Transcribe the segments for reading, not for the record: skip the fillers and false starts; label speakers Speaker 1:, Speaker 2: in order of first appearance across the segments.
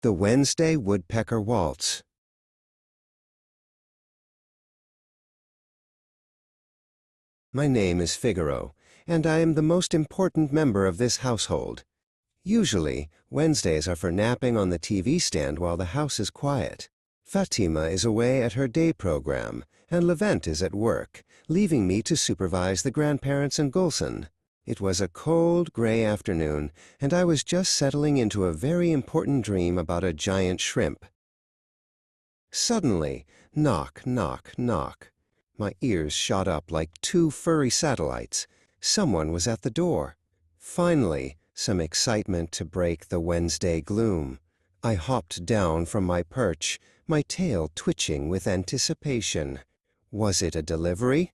Speaker 1: The Wednesday Woodpecker Waltz. My name is Figaro, and I am the most important member of this household. Usually, Wednesdays are for napping on the TV stand while the house is quiet. Fatima is away at her day program, and Levent is at work, leaving me to supervise the grandparents and Gulson. It was a cold, gray afternoon, and I was just settling into a very important dream about a giant shrimp. Suddenly, knock, knock, knock. My ears shot up like two furry satellites. Someone was at the door. Finally, some excitement to break the Wednesday gloom. I hopped down from my perch, my tail twitching with anticipation. Was it a delivery?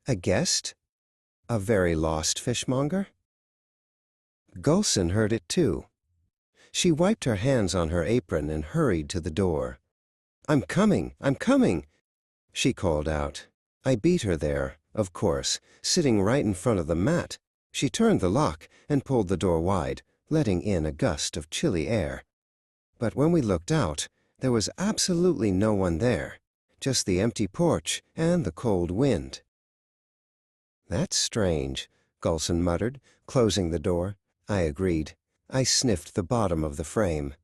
Speaker 1: A guest? A very lost fishmonger? Gulson heard it too. She wiped her hands on her apron and hurried to the door. "I'm coming! I'm coming!" she called out. I beat her there, of course, sitting right in front of the mat. She turned the lock and pulled the door wide, letting in a gust of chilly air. But when we looked out, there was absolutely no one there, just the empty porch and the cold wind. "That's strange," Gulson muttered, closing the door. I agreed. I sniffed the bottom of the frame.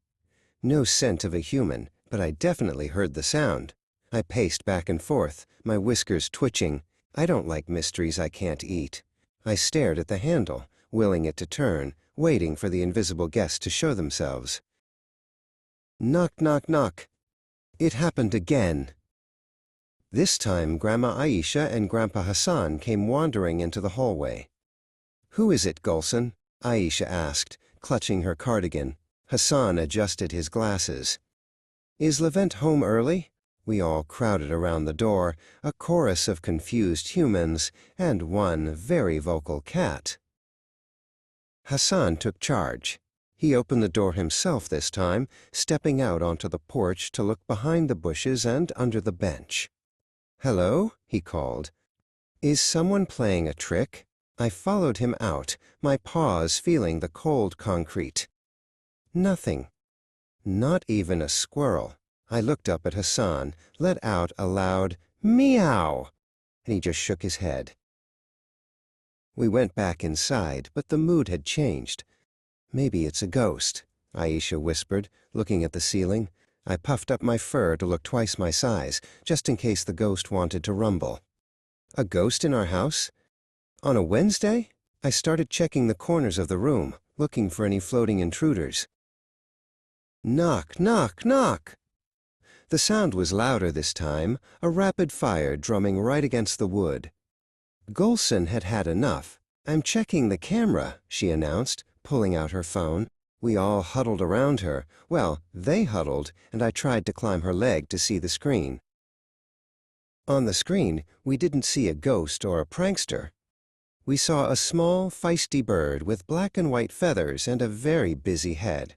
Speaker 1: No scent of a human, but I definitely heard the sound. I paced back and forth, my whiskers twitching. I don't like mysteries I can't eat. I stared at the handle, willing it to turn, waiting for the invisible guests to show themselves. Knock, knock, knock. It happened again. This time, Grandma Aisha and Grandpa Hassan came wandering into the hallway. "Who is it, Gulson?" Aisha asked, clutching her cardigan. Hassan adjusted his glasses. "Is Levent home early?" We all crowded around the door, a chorus of confused humans and one very vocal cat. Hassan took charge. He opened the door himself this time, stepping out onto the porch to look behind the bushes and under the bench. "Hello?" he called. "Is someone playing a trick?" I followed him out, my paws feeling the cold concrete. Nothing. Not even a squirrel. I looked up at Hassan, let out a loud meow, and he just shook his head. We went back inside, but the mood had changed. "Maybe it's a ghost," Aisha whispered, looking at the ceiling. I puffed up my fur to look twice my size, just in case the ghost wanted to rumble. A ghost in our house? On a Wednesday? I started checking the corners of the room, looking for any floating intruders. Knock, knock, knock! The sound was louder this time, a rapid fire drumming right against the wood. Gulson had had enough. "I'm checking the camera," she announced, pulling out her phone. We all huddled around her. Well, they huddled, and I tried to climb her leg to see the screen. On the screen, we didn't see a ghost or a prankster. We saw a small, feisty bird with black and white feathers and a very busy head.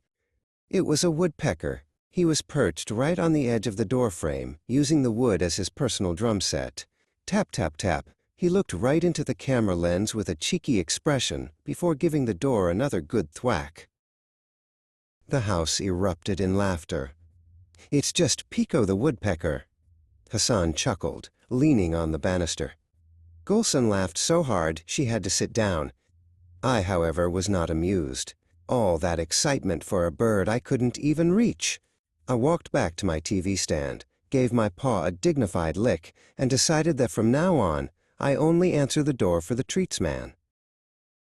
Speaker 1: It was a woodpecker. He was perched right on the edge of the doorframe, using the wood as his personal drum set. Tap, tap, tap. He looked right into the camera lens with a cheeky expression before giving the door another good thwack. The house erupted in laughter. "It's just Pico the woodpecker." Hassan chuckled, leaning on the banister. Gulson laughed so hard she had to sit down. I, however, was not amused. All that excitement for a bird I couldn't even reach. I walked back to my TV stand, gave my paw a dignified lick, and decided that from now on, I only answer the door for the treats man.